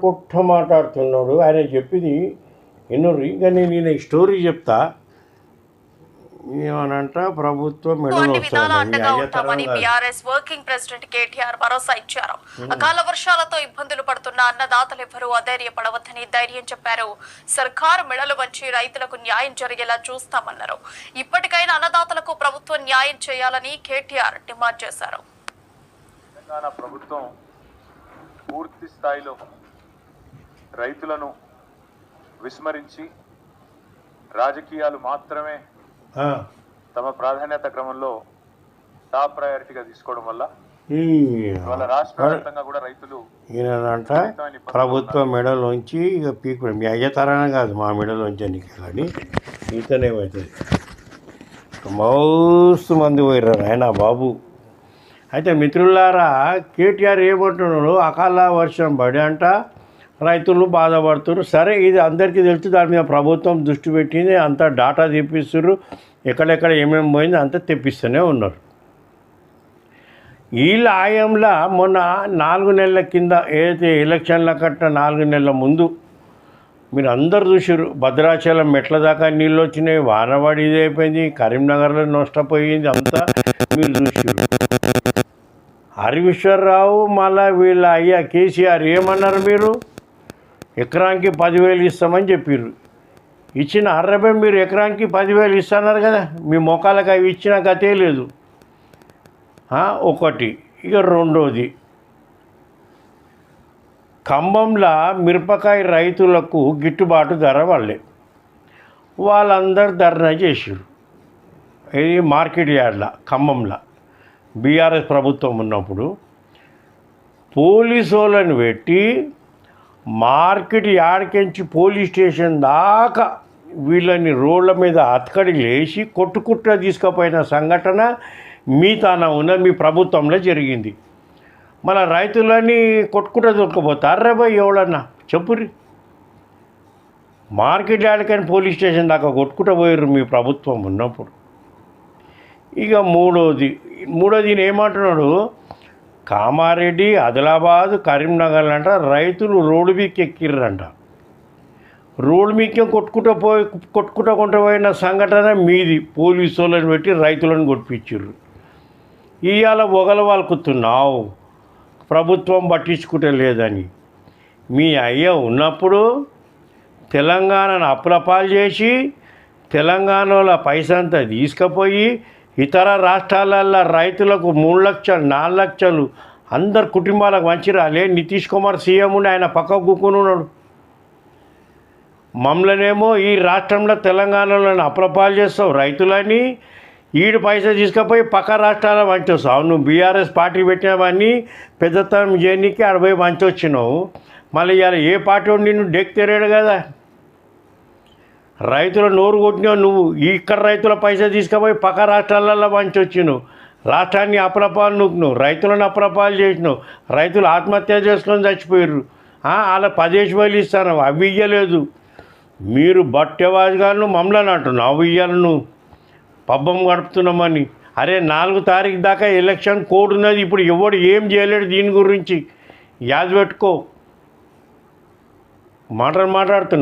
కొట్ట మాట్లాడుతున్నాడు. ఆయన చెప్పింది ఎన్నోరు. ఇంకా నేను ఈ స్టోరీ చెప్తా. ఏమనంట ప్రభుత్వం అన్ని విధాలా అండగా ఉంటామని బీఆర్ఎస్ వర్కింగ్ ప్రెసిడెంట్ కేటీఆర్ భరోసా ఇచ్చారు. అకాల వర్షాలతో ఇబ్బందులు పడుతున్న అన్నదాతలెవ్వరూ అధైర్యపడవద్దని ధైర్యం చెప్పారు. సర్కారు మెడలు వంచి రైతులకు న్యాయం జరిగేలా చూస్తామన్నారు. ఇప్పటికైనా అన్నదాతలకు ప్రభుత్వం న్యాయం చేయాలని కేటీఆర్ డిమాండ్ చేశారు. తెలంగాణ ప్రభుత్వం పూర్తి స్థాయిలో రైతులను విస్మరించి రాజకీయాలు మాత్రమే తమ ప్రాధాన్యత క్రమంలో టాప్ ప్రయారిటీగా తీసుకోవడం వల్ల వాళ్ళ రాష్ట్ర వ్యాప్తంగా కూడా రైతులు ఈయనంట ప్రభుత్వ మెడలోంచి ఇక పీకు మీ అయ్యతరాన కాదు మా మెడలోంచి నీకు కానీ ఈతనేమవుతుంది. మస్తు మంది పోయిర్రు ఆయన బాబు. అయితే మిత్రులారా, కేటీఆర్ ఏమంటున్నాడు, అకాల వర్షం పడి అంట రైతులు బాధపడుతున్నారు. సరే, ఇది అందరికీ తెలుసు. దాని మీద ప్రభుత్వం దృష్టి పెట్టింది. అంతా డాటా తెప్పిస్తున్నారు. ఎక్కడెక్కడ ఏమేమి పోయింది అంతా తెప్పిస్తూనే ఉన్నారు. వీళ్ళ ఆయంలో మొన్న 4 నెలల కింద ఏదైతే ఎలక్షన్ల కట్టిన 4 నెలల ముందు మీరు అందరు చూసారు. భద్రాచలం మెట్ల దాకా నీళ్ళు వచ్చినాయి, వానవాడి ఇది అయిపోయింది, కరీంనగర్లో నష్టపోయింది, అంతా మీరు చూసారు. హరీశ్వరరావు మళ్ళా వీళ్ళ అయ్యా కేసీఆర్ ఏమన్నారు, మీరు ఎకరానికి 10,000 ఇస్తామని చెప్పారు. ఇచ్చిన 60 మీరు ఎకరానికి 10,000 ఇస్తున్నారు కదా, మీ మొక్కలకు అవి ఇచ్చిన గతే లేదు. ఒకటి. ఇక రెండోది, ఖమ్మంలో మిరపకాయ రైతులకు గిట్టుబాటు ధర వాళ్ళే. వాళ్ళందరూ ధర్నా చేసారు. ఇది మార్కెట్ యార్డ్లో ఖమ్మంలో బీఆర్ఎస్ ప్రభుత్వం ఉన్నప్పుడు పోలీసు వాళ్ళని పెట్టి మార్కెట్ యార్డ్కించి పోలీస్ స్టేషన్ దాకా వీళ్ళని రోడ్ల మీద అతకడి లేచి కొట్టుకుట్ట తీసుకుపోయిన సంఘటన మీ తాన ఉన్న మీ ప్రభుత్వంలో జరిగింది. మన రైతులని కొట్టుకుట్ట దొరకపోతే భయ్ ఎవడన్నా చెప్పురి. మార్కెట్ యార్డ్కని పోలీస్ స్టేషన్ దాకా కొట్టుకుట్ట పోయారు మీ ప్రభుత్వం ఉన్నప్పుడు. ఇక మూడోది ఏమంటున్నాడు, కామారెడ్డి, ఆదిలాబాద్, కరీంనగర్ అంట రైతులు రోడ్డు మీదకి ఎక్కిర్రంట. రోడ్డు మీదకి కొట్టుకుంటూ పోయిన సంఘటన మీది. పోలీసు వాళ్ళని పెట్టి రైతులను కొట్టించారు. ఇవాళ ఒగలు వాళ్ళకుతున్నావు ప్రభుత్వం పట్టించుకుంటే లేదని. మీ అయ్య ఉన్నప్పుడు తెలంగాణను అప్పులపాలు చేసి తెలంగాణలో పైసంతా తీసుకుపోయి ఇతర రాష్ట్రాలల్లో రైతులకు 3 లక్షలు 4 లక్షలు అందరు కుటుంబాలకు వంచిరాలే. నితీష్ కుమార్ సీఎం ఉండి ఆయన పక్కకు కూకుని ఉన్నాడు. మమ్మల్నేమో ఈ రాష్ట్రంలో తెలంగాణలో అప్రపాలు చేస్తావు రైతులని, ఈడు పైసా తీసుకుపోయి పక్క రాష్ట్రాల వంచొస్తావు. నువ్వు బీఆర్ఎస్ పార్టీ పెట్టినవన్నీ పెద్దతనం చేయనీకి ఆడపోయి వంచొచ్చినావు. మళ్ళీ ఇవాళ ఏ పార్టీ ఉండి నిన్ను డెక్ తెరాడు కదా. రైతుల నోరు కొట్టినావు నువ్వు. ఇక్కడ రైతుల పైసా తీసుకుపోయి పక్క రాష్ట్రాలలో వంచొచ్చినావు. రాష్ట్రాన్ని అప్రపాలు నూకినావు, రైతులను అప్రపాలు చేసినావు. రైతులు ఆత్మహత్య చేసుకొని చచ్చిపోయారు. అలా 10,000 ఇస్తాను, అవి ఇయ్యలేదు. మీరు బట్టెవాజుగాను మమ్మల్ని అంటున్నావు అవి ఇయ్యాలను పబ్బం గడుపుతున్నామని. అరే 4 తారీఖు దాకా ఎలక్షన్ కోడ్ ఉన్నది. ఇప్పుడు ఎవడు ఏం చేయలేడు దీని గురించి. యాద పెట్టుకో. మాట్లాడుతున్నావు.